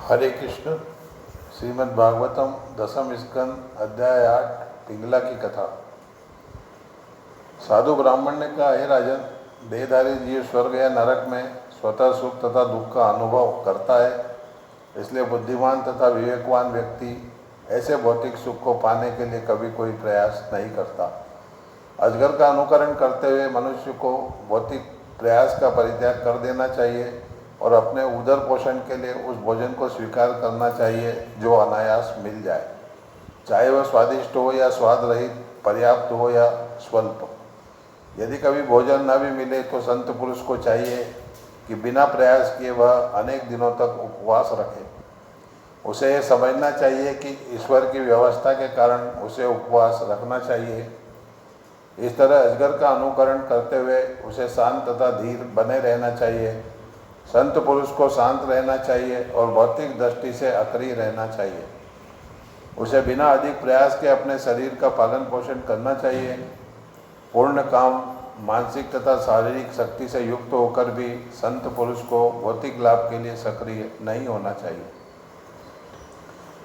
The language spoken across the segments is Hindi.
हरे कृष्ण। श्रीमद् भागवतम दसम स्कंद अध्याय 8 पिंगला की कथा। साधु ब्राह्मण ने कहा, हे राजन, देहधारी जीव स्वर्ग या नरक में स्वतः सुख तथा दुख का अनुभव करता है, इसलिए बुद्धिमान तथा विवेकवान व्यक्ति ऐसे भौतिक सुख को पाने के लिए कभी कोई प्रयास नहीं करता। अजगर का अनुकरण करते हुए मनुष्य को भौतिक प्रयास का परित्याग कर देना चाहिए और अपने उदर पोषण के लिए उस भोजन को स्वीकार करना चाहिए जो अनायास मिल जाए, चाहे वह स्वादिष्ट हो या स्वाद रहित, पर्याप्त हो या स्वल्प। यदि कभी भोजन न भी मिले तो संत पुरुष को चाहिए कि बिना प्रयास किए वह अनेक दिनों तक उपवास रखे। उसे यह समझना चाहिए कि ईश्वर की व्यवस्था के कारण उसे उपवास रखना चाहिए। इस तरह अजगर का अनुकरण करते हुए उसे शांत तथा धीर बने रहना चाहिए। संत पुरुष को शांत रहना चाहिए और भौतिक दृष्टि से अक्रिय रहना चाहिए। उसे बिना अधिक प्रयास के अपने शरीर का पालन पोषण करना चाहिए। पूर्ण काम, मानसिक तथा शारीरिक शक्ति से युक्त होकर भी संत पुरुष को भौतिक लाभ के लिए सक्रिय नहीं होना चाहिए,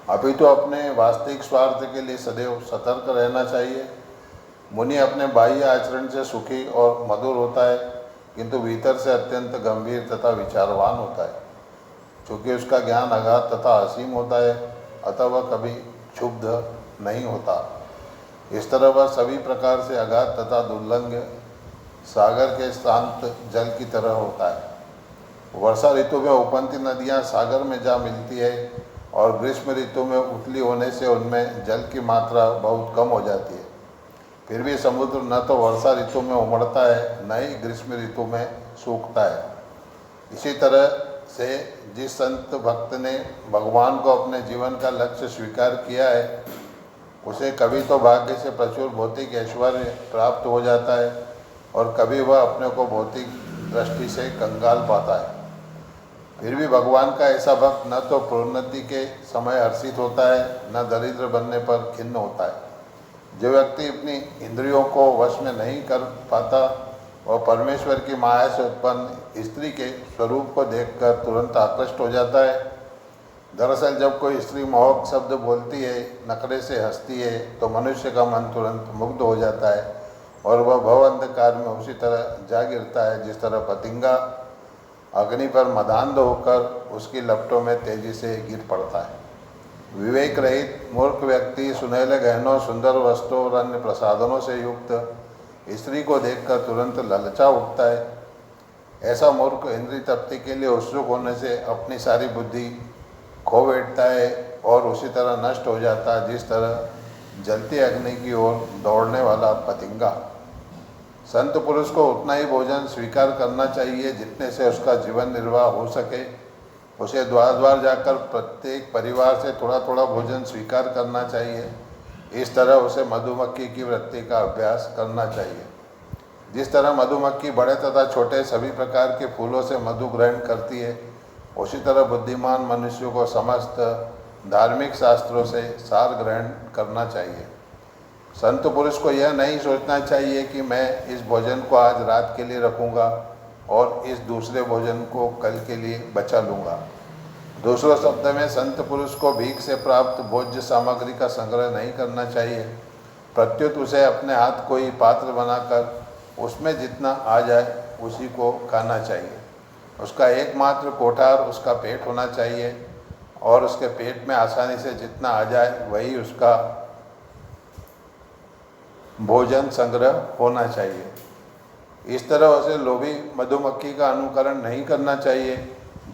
अभी तो अपने वास्तविक स्वार्थ के लिए सदैव सतर्क रहना चाहिए। मुनि अपने बाह्य आचरण से सुखी और मधुर होता है, किंतु भीतर से अत्यंत गंभीर तथा विचारवान होता है। चूँकि उसका ज्ञान अगाध तथा असीम होता है, अतः वह कभी क्षुब्ध नहीं होता। इस तरह वह सभी प्रकार से अगाध तथा दुर्लंघ सागर के शांत जल की तरह होता है। वर्षा ऋतु में उपनती नदियाँ सागर में जा मिलती है और ग्रीष्म ऋतु में उथली होने से उनमें जल की मात्रा बहुत कम हो जाती है। फिर भी समुद्र न तो वर्षा ऋतु में उमड़ता है, न ही ग्रीष्म ऋतु में सूखता है। इसी तरह से जिस संत भक्त ने भगवान को अपने जीवन का लक्ष्य स्वीकार किया है, उसे कभी तो भाग्य से प्रचुर भौतिक ऐश्वर्य प्राप्त हो जाता है और कभी वह अपने को भौतिक दृष्टि से कंगाल पाता है। फिर भी भगवान का ऐसा भक्त न तो प्रोन्नति के समय हर्षित होता है, न दरिद्र बनने पर खिन्न होता है। जो व्यक्ति अपनी इंद्रियों को वश में नहीं कर पाता, वह परमेश्वर की माया से उत्पन्न स्त्री के स्वरूप को देखकर तुरंत आकृष्ट हो जाता है। दरअसल जब कोई स्त्री मोहक शब्द बोलती है, नखरे से हंसती है, तो मनुष्य का मन तुरंत मुग्ध हो जाता है और वह भव अंधकार में उसी तरह जा गिरता है जिस तरह पतंगा अग्नि पर मदान्ध होकर उसकी लपटों में तेजी से गिर पड़ता है। विवेक रहित मूर्ख व्यक्ति सुनहले गहनों, सुंदर वस्त्रों और अन्य प्रसाधनों से युक्त स्त्री को देखकर तुरंत ललचा उठता है। ऐसा मूर्ख इंद्रिय तृप्ति के लिए उत्सुक होने से अपनी सारी बुद्धि खो बैठता है और उसी तरह नष्ट हो जाता है जिस तरह जलती अग्नि की ओर दौड़ने वाला पतंगा। संत पुरुष को उतना ही भोजन स्वीकार करना चाहिए जितने से उसका जीवन निर्वाह हो सके। उसे द्वार द्वार जाकर प्रत्येक परिवार से थोड़ा थोड़ा भोजन स्वीकार करना चाहिए। इस तरह उसे मधुमक्खी की वृत्ति का अभ्यास करना चाहिए। जिस तरह मधुमक्खी बड़े तथा छोटे सभी प्रकार के फूलों से मधु ग्रहण करती है, उसी तरह बुद्धिमान मनुष्य को समस्त धार्मिक शास्त्रों से सार ग्रहण करना चाहिए। संत पुरुष को यह नहीं सोचना चाहिए कि मैं इस भोजन को आज रात के लिए रखूँगा और इस दूसरे भोजन को कल के लिए बचा लूँगा। दूसरों शब्द में, संत पुरुष को भीख से प्राप्त भोज्य सामग्री का संग्रह नहीं करना चाहिए। प्रत्युत उसे अपने हाथ कोई पात्र बनाकर उसमें जितना आ जाए उसी को खाना चाहिए। उसका एकमात्र कोठार उसका पेट होना चाहिए और उसके पेट में आसानी से जितना आ जाए वही उसका भोजन संग्रह होना चाहिए। इस तरह उसे लोभी मधुमक्खी का अनुकरण नहीं करना चाहिए,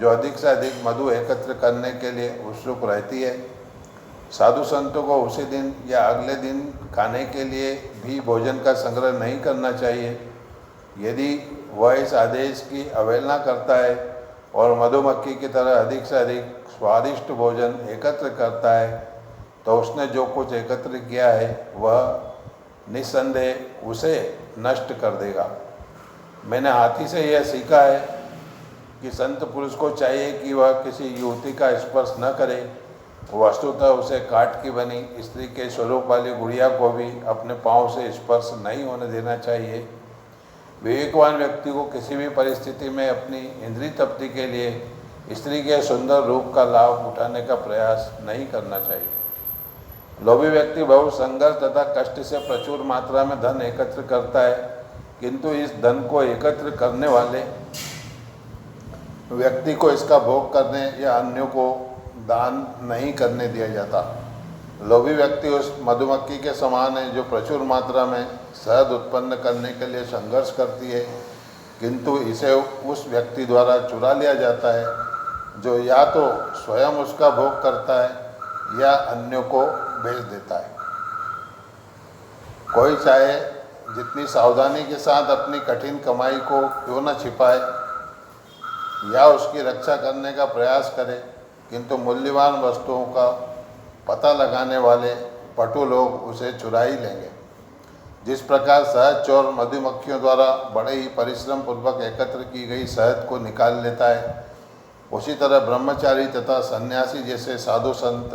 जो अधिक से अधिक मधु एकत्र करने के लिए उत्सुक रहती है। साधु संतों को उसी दिन या अगले दिन खाने के लिए भी भोजन का संग्रह नहीं करना चाहिए। यदि वह इस आदेश की अवहेलना करता है और मधुमक्खी की तरह अधिक से अधिक स्वादिष्ट भोजन एकत्र करता है, तो उसने जो कुछ एकत्र किया है वह निस्संदेह उसे नष्ट कर देगा। मैंने हाथी से यह सीखा है कि संत पुरुष को चाहिए कि वह किसी युवती का स्पर्श न करे। वस्तुतः उसे काठ की बनी स्त्री के स्वरूप वाली गुड़िया को भी अपने पांव से स्पर्श नहीं होने देना चाहिए। विवेकवान व्यक्ति को किसी भी परिस्थिति में अपनी इंद्रिय तृप्ति के लिए स्त्री के सुंदर रूप का लाभ उठाने का प्रयास नहीं करना चाहिए। लोभी व्यक्ति बहुत संघर्ष तथा कष्ट से प्रचुर मात्रा में धन एकत्र करता है, किंतु इस धन को एकत्र करने वाले व्यक्ति को इसका भोग करने या अन्यों को दान नहीं करने दिया जाता। लोभी व्यक्ति उस मधुमक्खी के समान है जो प्रचुर मात्रा में शहद उत्पन्न करने के लिए संघर्ष करती है, किंतु इसे उस व्यक्ति द्वारा चुरा लिया जाता है जो या तो स्वयं उसका भोग करता है या अन्यों को बेच देता है। कोई चाहे जितनी सावधानी के साथ अपनी कठिन कमाई को क्यों न छिपाए या उसकी रक्षा करने का प्रयास करे, किंतु मूल्यवान वस्तुओं का पता लगाने वाले पटु लोग उसे चुरा ही लेंगे। जिस प्रकार शहद चोर मधुमक्खियों द्वारा बड़े ही परिश्रम पूर्वक एकत्र की गई शहद को निकाल लेता है, उसी तरह ब्रह्मचारी तथा सन्यासी जैसे साधु संत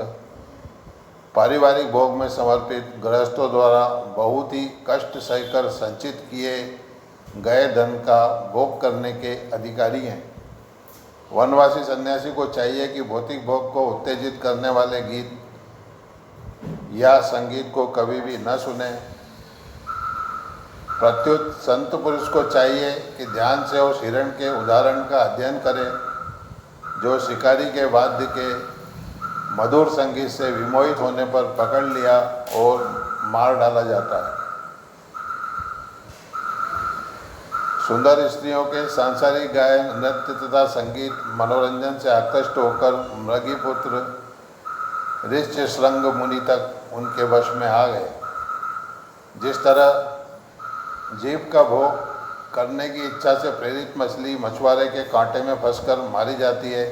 पारिवारिक भोग में समर्पित गृहस्थों द्वारा बहुत ही कष्ट सहकर संचित किए गए धन का भोग करने के अधिकारी हैं। वनवासी सन्यासी को चाहिए कि भौतिक भोग को उत्तेजित करने वाले गीत या संगीत को कभी भी न सुने। प्रत्युत संत पुरुष को चाहिए कि ध्यान से उस हिरण के उदाहरण का अध्ययन करे जो शिकारी के वाद्य के मधुर संगीत से विमोहित होने पर पकड़ लिया और मार डाला जाता है। सुंदर स्त्रियों के सांसारिक गायन, नृत्य तथा संगीत मनोरंजन से आकृष्ट होकर मृगीपुत्र ऋष्यशृंग मुनि तक उनके वश में आ गए। जिस तरह जीव का भोग करने की इच्छा से प्रेरित मछली मछुआरे के कांटे में फंसकर मारी जाती है,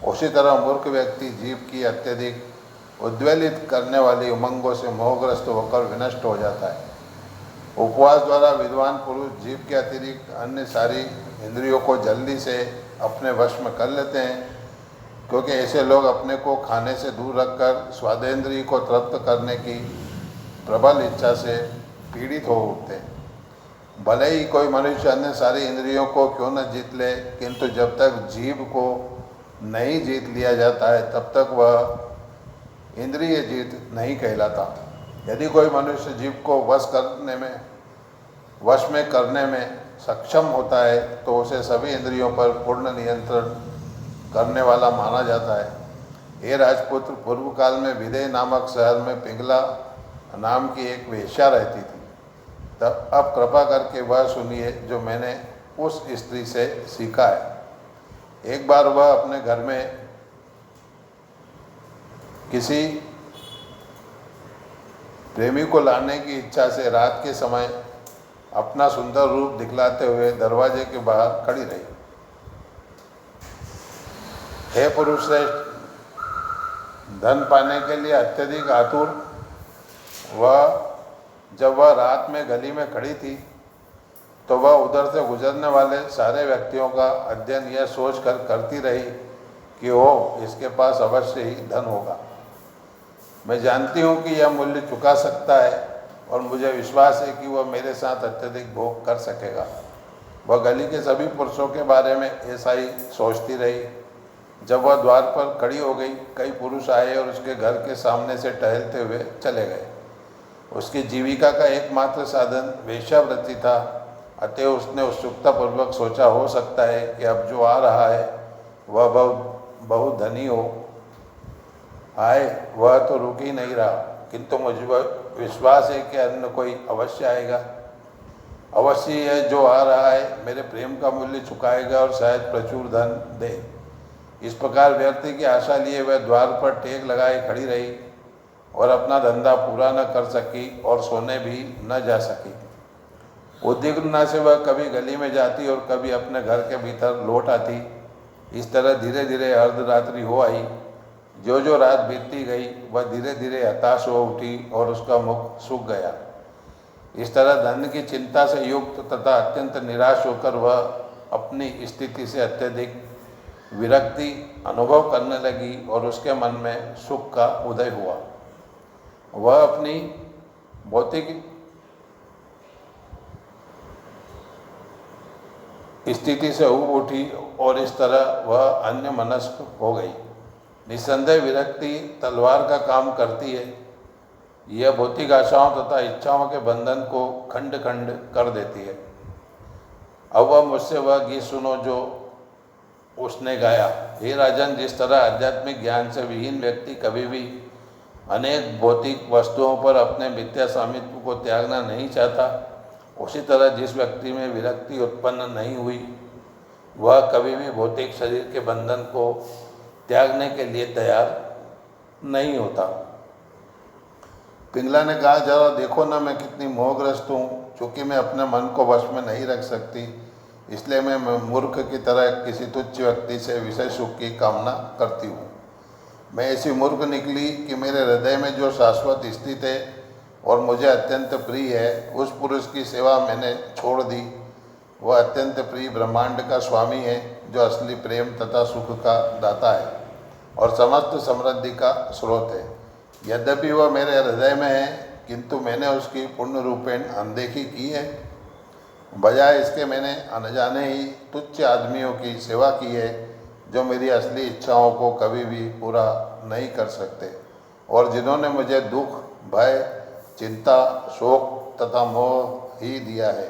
उसी तरह मूर्ख व्यक्ति जीव की अत्यधिक उद्वेलित करने वाली उमंगों से मोहग्रस्त होकर विनष्ट हो जाता है। उपवास द्वारा विद्वान पुरुष जीव के अतिरिक्त अन्य सारी इंद्रियों को जल्दी से अपने वश में कर लेते हैं, क्योंकि ऐसे लोग अपने को खाने से दूर रखकर स्वादेंद्रिय को तृप्त करने की प्रबल इच्छा से पीड़ित हो उठते हैं। भले ही कोई मनुष्य अन्य सारी इंद्रियों को क्यों न जीत ले, किंतु जब तक जीव को नहीं जीत लिया जाता है तब तक वह इंद्रिय जीत नहीं कहलाता। यदि कोई मनुष्य जीव को वश में करने में सक्षम होता है तो उसे सभी इंद्रियों पर पूर्ण नियंत्रण करने वाला माना जाता है। हे राजपुत्र, पूर्व काल में विदेह नामक शहर में पिंगला नाम की एक वेश्या रहती थी। तब अब कृपा करके वह सुनिए जो मैंने उस स्त्री से सीखा है। एक बार वह अपने घर में किसी प्रेमी को लाने की इच्छा से रात के समय अपना सुंदर रूप दिखलाते हुए दरवाजे के बाहर खड़ी रही। हे पुरुष श्रेष्ठ, धन पाने के लिए अत्यधिक आतुर जब वह रात में गली में खड़ी थी तो वह उधर से गुजरने वाले सारे व्यक्तियों का अध्ययन यह सोच कर करती रही कि इसके पास अवश्य ही धन होगा। मैं जानती हूँ कि यह मूल्य चुका सकता है और मुझे विश्वास है कि वह मेरे साथ अत्यधिक भोग कर सकेगा। वह गली के सभी पुरुषों के बारे में ऐसा ही सोचती रही। जब वह द्वार पर खड़ी हो गई, कई पुरुष आए और उसके घर के सामने से टहलते हुए चले गए। उसकी जीविका का एकमात्र साधन वेश्यावृत्ति था, अतः उसने उत्सुकतापूर्वक सोचा हो सकता है कि अब जो आ रहा है वह बहुत धनी हो। आए वह तो रुक ही नहीं रहा, किंतु मुझे विश्वास है कि अन्य कोई अवश्य आएगा। अवश्य यह जो आ रहा है मेरे प्रेम का मूल्य चुकाएगा और शायद प्रचुर धन दे। इस प्रकार व्यक्ति की आशा लिए वह द्वार पर टेक लगाए खड़ी रही और अपना धंधा पूरा न कर सकी और सोने भी न जा सकी। उद्विग्नता से वह कभी गली में जाती और कभी अपने घर के भीतर लौट आती। इस तरह धीरे धीरे अर्धरात्रि हो आई। जो जो रात बीतती गई वह धीरे धीरे हताश हो उठी और उसका मुख सूख गया। इस तरह धन की चिंता से युक्त तथा अत्यंत निराश होकर वह अपनी स्थिति से अत्यधिक विरक्ति अनुभव करने लगी और उसके मन में सुख का उदय हुआ। वह अपनी भौतिक स्थिति से ऊब उठी और इस तरह वह अन्य मनस्क हो गई। निस्संदेह विरक्ति तलवार का काम करती है। यह भौतिक आशाओं तथा इच्छाओं के बंधन को खंड खंड कर देती है। अब वह मुझसे वह गीत सुनो जो उसने गाया। हे राजन, जिस तरह आध्यात्मिक ज्ञान से विहीन व्यक्ति कभी भी अनेक भौतिक वस्तुओं पर अपने मिथ्या स्वामित्व को त्यागना नहीं चाहता, उसी तरह जिस व्यक्ति में विरक्ति उत्पन्न नहीं हुई वह कभी भी भौतिक शरीर के बंधन को त्यागने के लिए तैयार नहीं होता। पिंगला ने कहा, जरा देखो ना मैं कितनी मोहग्रस्त हूँ। चूँकि मैं अपने मन को वश में नहीं रख सकती, इसलिए मैं मूर्ख की तरह किसी तुच्छ व्यक्ति से विषय सुख की कामना करती हूँ। मैं ऐसी मूर्ख निकली कि मेरे हृदय में जो शाश्वत स्थित है और मुझे अत्यंत प्रिय है, उस पुरुष की सेवा मैंने छोड़ दी। वह अत्यंत प्रिय ब्रह्मांड का स्वामी है, जो असली प्रेम तथा सुख का दाता है और समस्त समृद्धि का स्रोत है। यद्यपि वह मेरे हृदय में है, किंतु मैंने उसकी पूर्ण रूपेण अनदेखी की है। बजाय इसके मैंने अनजाने ही तुच्छ आदमियों की सेवा की है, जो मेरी असली इच्छाओं को कभी भी पूरा नहीं कर सकते और जिन्होंने मुझे दुख, भय, चिंता, शोक तथा मोह ही दिया है।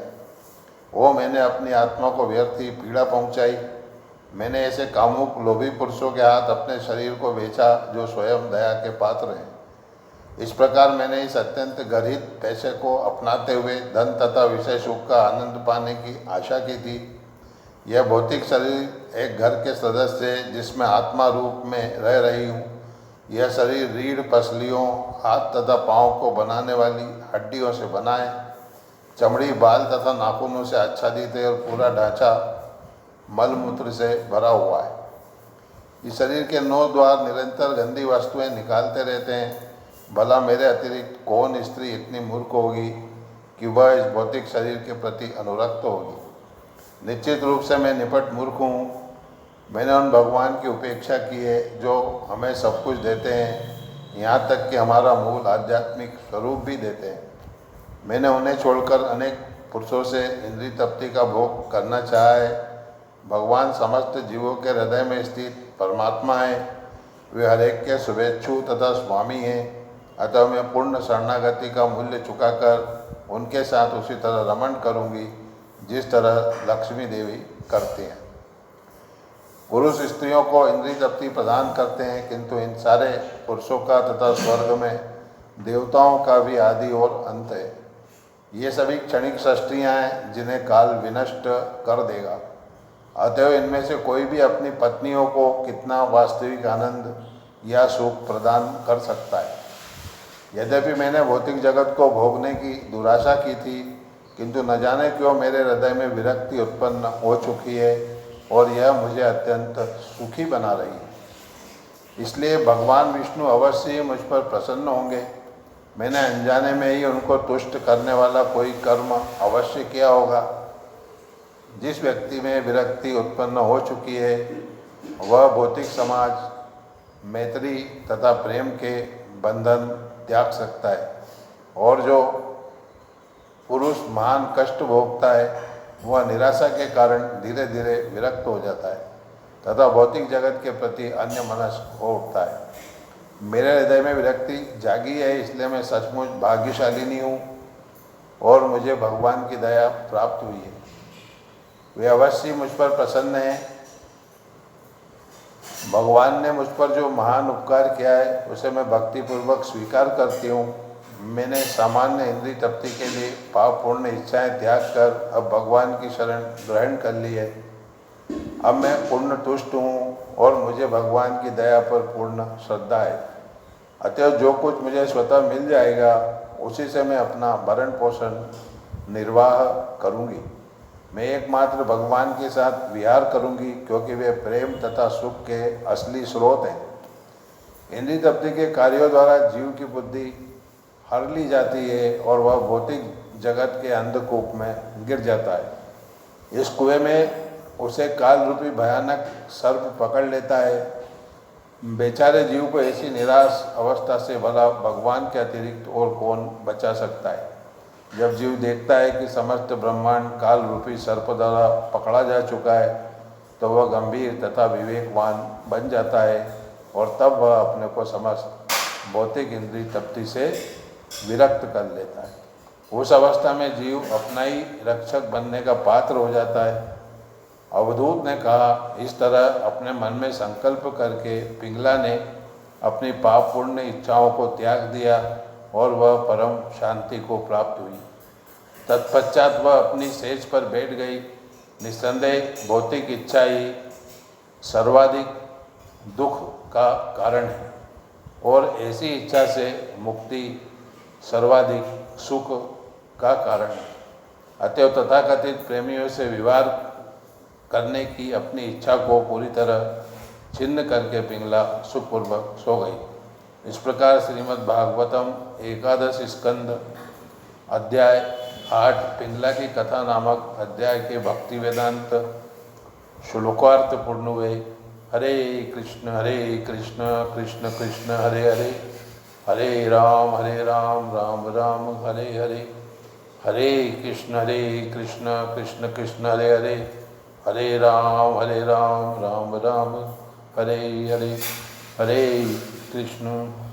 वो मैंने अपनी आत्मा को व्यर्थ ही पीड़ा पहुंचाई। मैंने ऐसे कामुक लोभी पुरुषों के हाथ अपने शरीर को बेचा, जो स्वयं दया के पात्र हैं। इस प्रकार मैंने इस अत्यंत गर्हित पैसे को अपनाते हुए धन तथा विषय सुख का आनंद पाने की आशा की थी। यह भौतिक शरीर एक घर के सदस्य है, जिसमें आत्मा रूप में रह रही हूँ। यह शरीर रीढ़, पसलियों, हाथ तथा पाँव को बनाने वाली हड्डियों से बना है। चमड़ी, बाल तथा नाखूनों से आच्छादित है और पूरा ढांचा मलमूत्र से भरा हुआ है। इस शरीर के 9 द्वार निरंतर गंदी वस्तुएं निकालते रहते हैं। भला मेरे अतिरिक्त कौन स्त्री इतनी मूर्ख होगी कि वह इस भौतिक शरीर के प्रति अनुरक्त होगी। निश्चित रूप से मैं निपट मूर्ख हूँ। मैंने उन भगवान की उपेक्षा की है जो हमें सब कुछ देते हैं, यहाँ तक कि हमारा मूल आध्यात्मिक स्वरूप भी देते हैं। मैंने उन्हें छोड़कर अनेक पुरुषों से इंद्रिय तृप्ति का भोग करना चाहा है। भगवान समस्त जीवों के हृदय में स्थित परमात्मा है। वे हर एक के शुभेच्छु तथा स्वामी हैं। अतः मैं पूर्ण शरणागति का मूल्य चुकाकर उनके साथ उसी तरह रमण करूँगी जिस तरह लक्ष्मी देवी करती हैं। पुरुष स्त्रियों को इंद्रिय तृप्ति प्रदान करते हैं, किंतु इन सारे पुरुषों का तथा स्वर्ग में देवताओं का भी आदि और अंत है। ये सभी क्षणिक सृष्टियाँ हैं जिन्हें काल विनष्ट कर देगा। अतएव इनमें से कोई भी अपनी पत्नियों को कितना वास्तविक आनंद या सुख प्रदान कर सकता है। यद्यपि मैंने भौतिक जगत को भोगने की दुराशा की थी, किंतु न जाने क्यों मेरे हृदय में विरक्ति उत्पन्न हो चुकी है और यह मुझे अत्यंत सुखी बना रही है। इसलिए भगवान विष्णु अवश्य ही मुझ पर प्रसन्न होंगे। मैंने अनजाने में ही उनको तुष्ट करने वाला कोई कर्म अवश्य किया होगा। जिस व्यक्ति में विरक्ति उत्पन्न हो चुकी है वह भौतिक समाज, मैत्री तथा प्रेम के बंधन त्याग सकता है, और जो पुरुष महान कष्ट भोगता है वह निराशा के कारण धीरे धीरे विरक्त हो जाता है तथा भौतिक जगत के प्रति अन्य मनस्क हो उठता है। मेरे हृदय में विरक्ति जागी है, इसलिए मैं सचमुच भाग्यशालिनी हूँ और मुझे भगवान की दया प्राप्त हुई है। वे अवश्य मुझ पर प्रसन्न हैं। भगवान ने मुझ पर जो महान उपकार किया है उसे मैं भक्तिपूर्वक स्वीकार करती हूँ। मैंने सामान्य इंद्रिय तृप्ति के लिए पापपूर्ण इच्छाएं त्याग कर अब भगवान की शरण ग्रहण कर ली है। अब मैं पूर्ण तुष्ट हूँ और मुझे भगवान की दया पर पूर्ण श्रद्धा है। अतः जो कुछ मुझे स्वतः मिल जाएगा उसी से मैं अपना भरण पोषण निर्वाह करूँगी। मैं एकमात्र भगवान के साथ विहार करूँगी, क्योंकि वे प्रेम तथा सुख के असली स्रोत हैं। इंद्रिय तृप्ति के कार्यों द्वारा जीव की बुद्धि हर ली जाती है और वह भौतिक जगत के अंधकूप में गिर जाता है। इस कुएं में उसे काल रूपी भयानक सर्प पकड़ लेता है। बेचारे जीव को ऐसी निराश अवस्था से भला भगवान के अतिरिक्त और कौन बचा सकता है। जब जीव देखता है कि समस्त ब्रह्मांड काल रूपी सर्प द्वारा पकड़ा जा चुका है तो वह गंभीर तथा विवेकवान बन जाता है और तब वह अपने को समस्त भौतिक इंद्रिय तृप्ति से विरक्त कर लेता है। उस अवस्था में जीव अपना ही रक्षक बनने का पात्र हो जाता है। अवधूत ने कहा, इस तरह अपने मन में संकल्प करके पिंगला ने अपनी पाप पूर्ण इच्छाओं को त्याग दिया और वह परम शांति को प्राप्त हुई। तत्पश्चात वह अपनी सेज पर बैठ गई। निस्संदेह भौतिक इच्छा ही सर्वाधिक दुख का कारण है और ऐसी इच्छा से मुक्ति सर्वाधिक सुख का कारण है। अतएव तथाकथित प्रेमियों से विवाह करने की अपनी इच्छा को पूरी तरह छिन्न करके पिंगला सुखपूर्वक सो गई। इस प्रकार श्रीमद् भागवतम एकादश स्कंद अध्याय 8 पिंगला की कथा नामक अध्याय के भक्ति वेदांत श्लोकार्थ पूर्ण हुए। हरे कृष्ण कृष्ण कृष्ण हरे हरे, हरे राम राम राम हरे हरे, हरे कृष्ण कृष्ण कृष्ण हरे हरे, हरे राम राम राम हरे हरे, हरे कृष्ण।